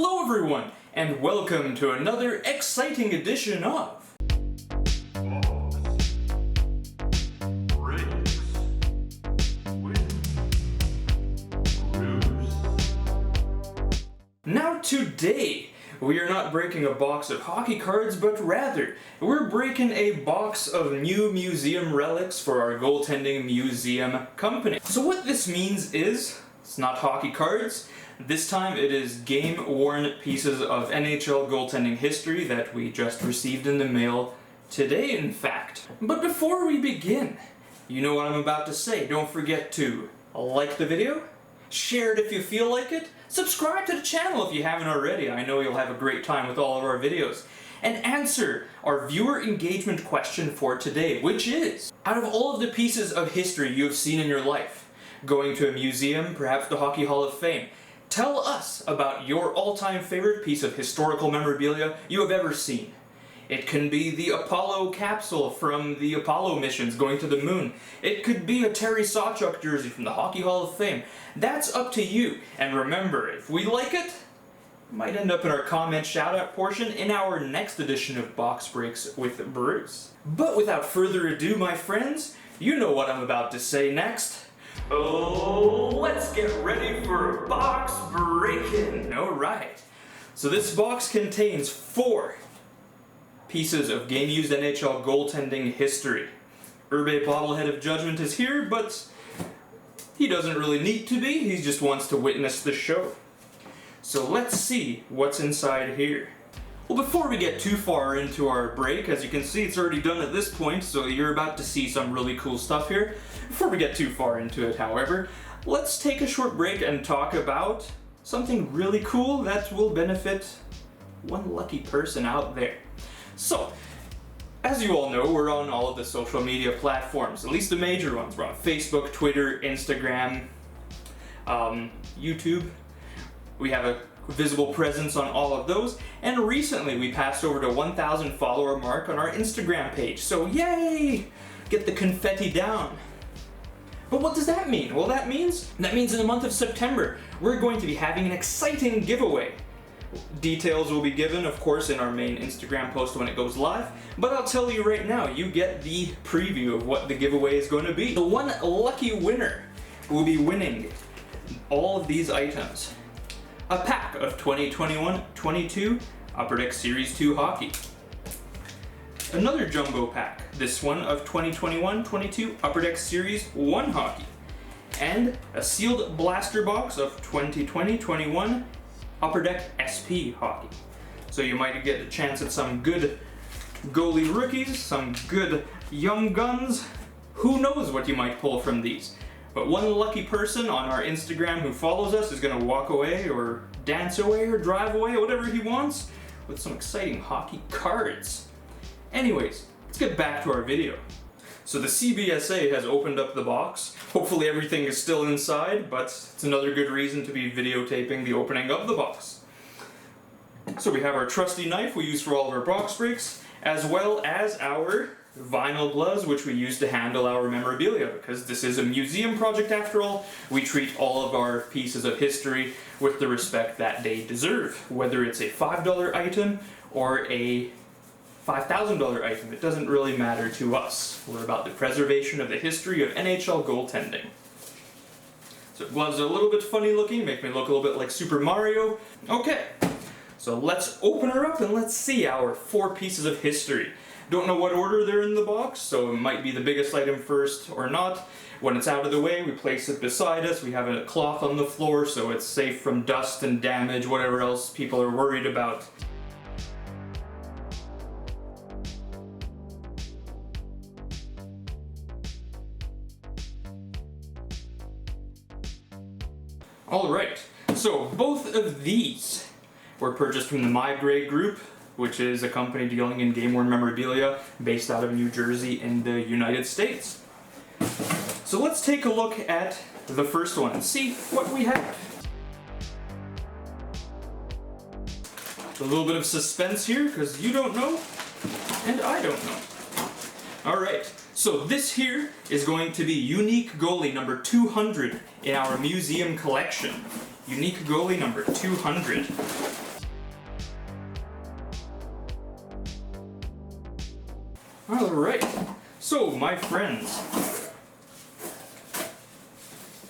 Hello everyone, and welcome to another exciting edition of Now today, we are not breaking a box of hockey cards, but rather, we're breaking a box of new museum relics for our goaltending museum company. So what this means is, it's not hockey cards. This time it is game-worn pieces of NHL goaltending history that we just received in the mail today, in fact. But before we begin, you know what I'm about to say. Don't forget to like the video, share it if you feel like it, subscribe to the channel if you haven't already. I know you'll have a great time with all of our videos. And answer our viewer engagement question for today, which is, out of all of the pieces of history you have seen in your life, going to a museum, perhaps the Hockey Hall of Fame, tell us about your all-time favorite piece of historical memorabilia you have ever seen. It can be the Apollo capsule from the Apollo missions going to the moon. It could be a Terry Sawchuk jersey from the Hockey Hall of Fame. That's up to you. And remember, if we like it, it might end up in our comment shout-out portion in our next edition of Box Breaks with Bruce. But without further ado, my friends, you know what I'm about to say next. Oh, let's get ready for box breaking! Alright, so this box contains 4 pieces of game-used NHL goaltending history. Urbe Bobblehead of Judgment is here, but he doesn't really need to be, he just wants to witness the show. So let's see what's inside here. Well, before we get too far into our break, as you can see it's already done at this point, so you're about to see some really cool stuff here. Before we get too far into it, however, let's take a short break and talk about something really cool that will benefit one lucky person out there. So, as you all know, we're on all of the social media platforms, at least the major ones. We're on Facebook, Twitter, Instagram, YouTube. We have a visible presence on all of those, and recently we passed over to 1,000 follower mark on our Instagram page, so yay! Get the confetti down. But what does that mean? Well, that means in the month of September, we're going to be having an exciting giveaway. Details will be given, of course, in our main Instagram post when it goes live, but I'll tell you right now, you get the preview of what the giveaway is going to be. The one lucky winner will be all of these items. A pack of 2021-22 Upper Deck Series 2 hockey. Another jumbo pack, this one of 2021-22 Upper Deck Series 1 hockey. And a sealed blaster box of 2020-21 Upper Deck SP hockey. So you might get a chance at some good goalie rookies, some good young guns. Who knows what you might pull from these. But one lucky person on our Instagram who follows us is going to walk away or dance away or drive away, whatever he wants, with some exciting hockey cards. Anyways, let's get back to our video. So the CBSA has opened up the box. Hopefully everything is still inside, but it's another good reason to be videotaping the opening of the box. So we have our trusty knife we use for all of our box breaks, as well as our vinyl gloves, which we use to handle our memorabilia, because this is a museum project after all. We treat all of our pieces of history with the respect that they deserve, whether it's a $5 item or a $5,000 item. It doesn't really matter to us. We're about the preservation of the history of NHL goaltending. So gloves are a little bit funny looking, make me look a little bit like Super Mario. Okay, so let's open her up and let's see our 4 pieces of history. Don't know what order they're in the box, so it might be the biggest item first or not. When it's out of the way, we place it beside us. We have a cloth on the floor so it's safe from dust and damage, whatever else people are worried about. Alright, so both of these were purchased from the My Grey Group, which is a company dealing in game-worn memorabilia based out of New Jersey in the United States. So let's take a look at the first one and see what we have. A little bit of suspense here, because you don't know, and I don't know. Alright, so this here is going to be unique goalie number 200 in our museum collection. Unique goalie number 200. Alright, so my friends,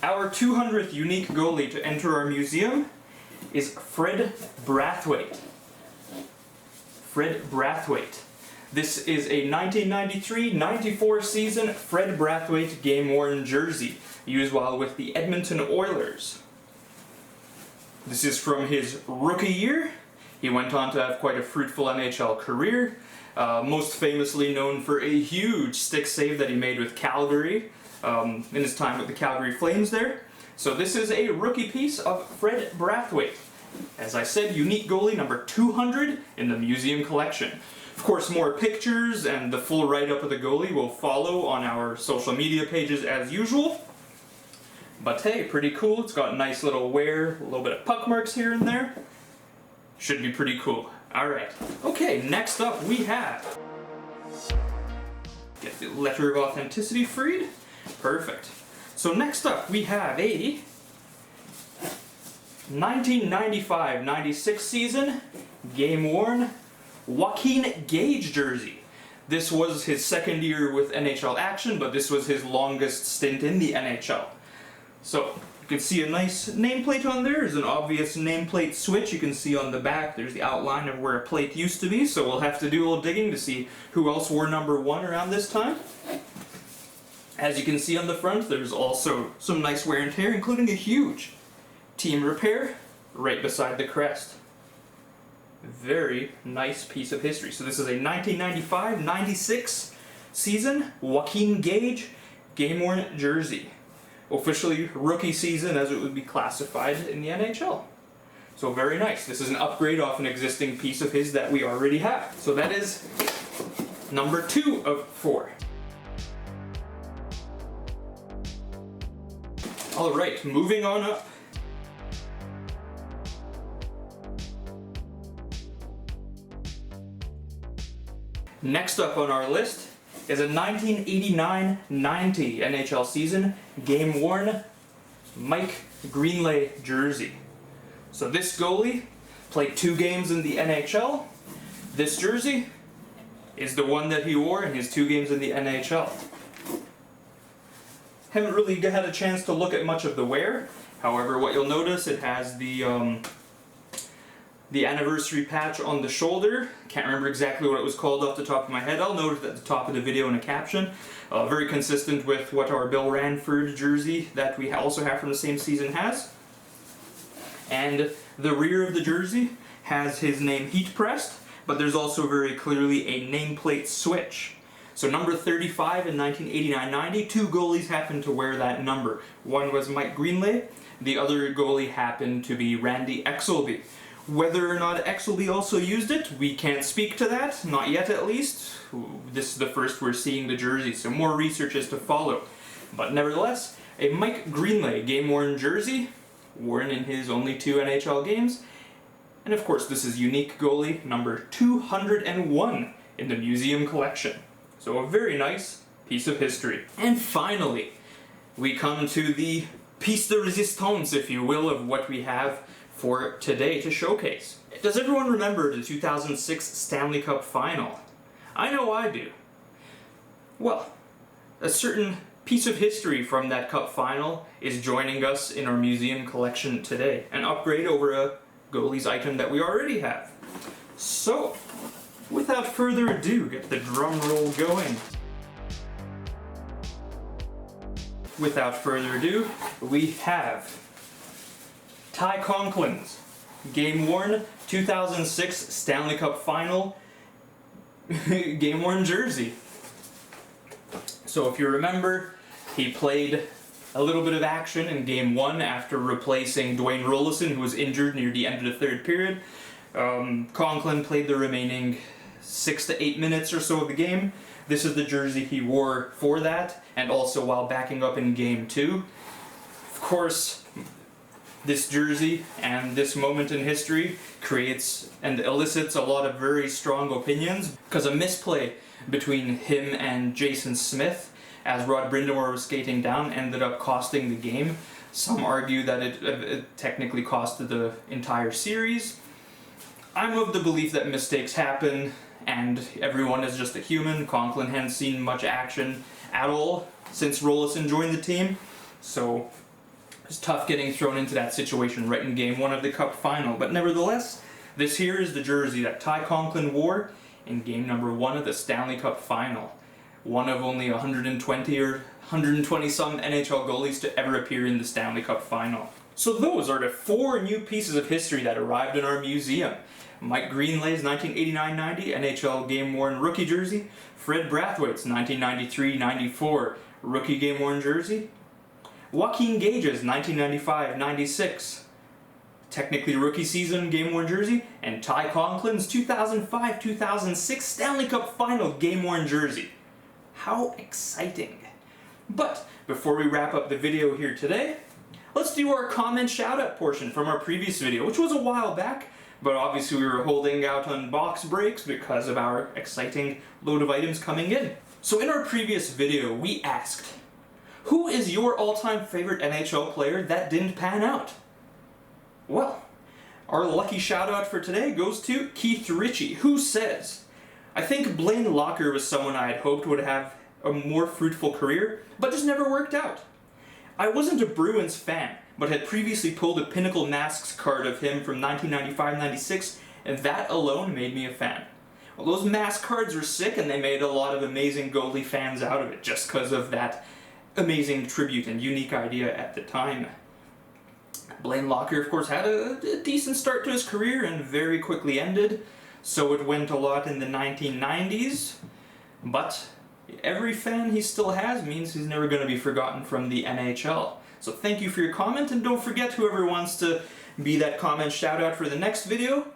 our 200th unique goalie to enter our museum is Fred Brathwaite. Fred Brathwaite. This is a 1993-94 season Fred Brathwaite game-worn jersey, used while with the Edmonton Oilers. This is from his rookie year. He went on to have quite a fruitful NHL career, most famously known for a huge stick save that he made with Calgary in his time with the Calgary Flames there. So this is a rookie piece of Fred Brathwaite. As I said, unique goalie number 200 in the museum collection. Of course, more pictures and the full write-up of the goalie will follow on our social media pages as usual. But hey, pretty cool. It's got nice little wear, a little bit of puck marks here and there. Should be pretty cool. Alright. Okay, next up we have... Get the letter of authenticity freed. Perfect. So next up we have a 1995-96 season game-worn Joaquin Gage jersey. This was his second year with NHL action, but this was his longest stint in the NHL. So, you can see a nice nameplate on there. There's an obvious nameplate switch. You can see on the back there's the outline of where a plate used to be, so we'll have to do a little digging to see who else wore number 1 around this time. As you can see on the front, there's also some nice wear and tear, including a huge team repair right beside the crest. Very nice piece of history. So this is a 1995-96 season Joaquin Gage game-worn jersey. Officially rookie season as it would be classified in the NHL. So very nice. This is an upgrade off an existing piece of his that we already have. So that is number 2 of 4. Alright, moving on up. Next up on our list is a 1989-90 NHL season game-worn Mike Greenlay jersey. So this goalie played 2 games in the NHL. This jersey is the one that he wore in his 2 games in the NHL. Haven't really had a chance to look at much of the wear. However, what you'll notice, it has the anniversary patch on the shoulder. Can't remember exactly what it was called off the top of my head. I'll note it at the top of the video in a caption. Very consistent with what our Bill Ranford jersey that we also have from the same season has. And the rear of the jersey has his name heat pressed, but there's also very clearly a nameplate switch. So number 35 in 1989-90, 2 goalies happened to wear that number. One was Mike Greenlay, the other goalie happened to be Randy Exelby. Whether or not Exelby also used it, we can't speak to that, not yet at least. This is the first we're seeing the jersey, so more research is to follow. But nevertheless, a Mike Greenlay game-worn jersey, worn in his only 2 NHL games. And of course, this is unique goalie number 201 in the museum collection. So a very nice piece of history. And finally, we come to the piece de resistance, if you will, of what we have for today to showcase. Does everyone remember the 2006 Stanley Cup Final? I know I do. Well, a certain piece of history from that Cup Final is joining us in our museum collection today. An upgrade over a goalie's item that we already have. So, without further ado, get the drum roll going. Without further ado, we have Ty Conklin's game-worn 2006 Stanley Cup Final game-worn jersey. So if you remember, he played a little bit of action in Game 1 after replacing Dwayne Rollison, who was injured near the end of the 3rd period. Conklin played the remaining 6 to 8 minutes or so of the game. This is the jersey he wore for that, and also while backing up in Game 2. Of course, this jersey and this moment in history creates and elicits a lot of very strong opinions, because a misplay between him and Jason Smith as Rod Brindamore was skating down ended up costing the game. Some argue that it technically costed the entire series. I'm of the belief that mistakes happen, and everyone is just a human. Conklin hadn't seen much action at all since Rollison joined the team, so it's tough getting thrown into that situation right in Game 1 of the Cup final. But nevertheless, this here is the jersey that Ty Conklin wore in Game number 1 of the Stanley Cup final. One of only 120 or 120 some NHL goalies to ever appear in the Stanley Cup final. So those are the 4 new pieces of history that arrived in our museum. Mike Greenlay's 1989-90 NHL game-worn rookie jersey, Fred Brathwaite's 1993-94 rookie game-worn jersey, Joaquin Gage's 1995-96 technically rookie season game-worn jersey, and Ty Conklin's 2005-2006 Stanley Cup final game-worn jersey. How exciting! But before we wrap up the video here today, let's do our comment shout-out portion from our previous video, which was a while back, but obviously we were holding out on box breaks because of our exciting load of items coming in. So in our previous video, we asked, who is your all-time favorite NHL player that didn't pan out? Well, our lucky shout-out for today goes to Keith Ritchie, who says, I think Blaine Locker was someone I had hoped would have a more fruitful career, but just never worked out. I wasn't a Bruins fan, but had previously pulled a Pinnacle Masks card of him from 1995-96, and that alone made me a fan. Well, those mask cards were sick, and they made a lot of amazing goalie fans out of it, just because of that amazing tribute and unique idea at the time. Blaine Locker, of course, had a decent start to his career and very quickly ended, so it went a lot in the 1990s, but every fan he still has means he's never going to be forgotten from the NHL. So thank you for your comment, and don't forget, whoever wants to be that comment shout out for the next video,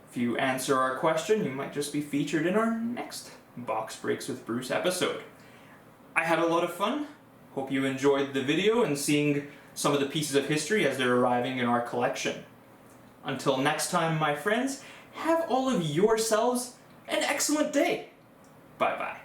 if you answer our question, you might just be featured in our next Box Breaks with Bruce episode. I had a lot of fun. Hope you enjoyed the video and seeing some of the pieces of history as they're arriving in our collection. Until next time, my friends, have all of yourselves an excellent day. Bye-bye.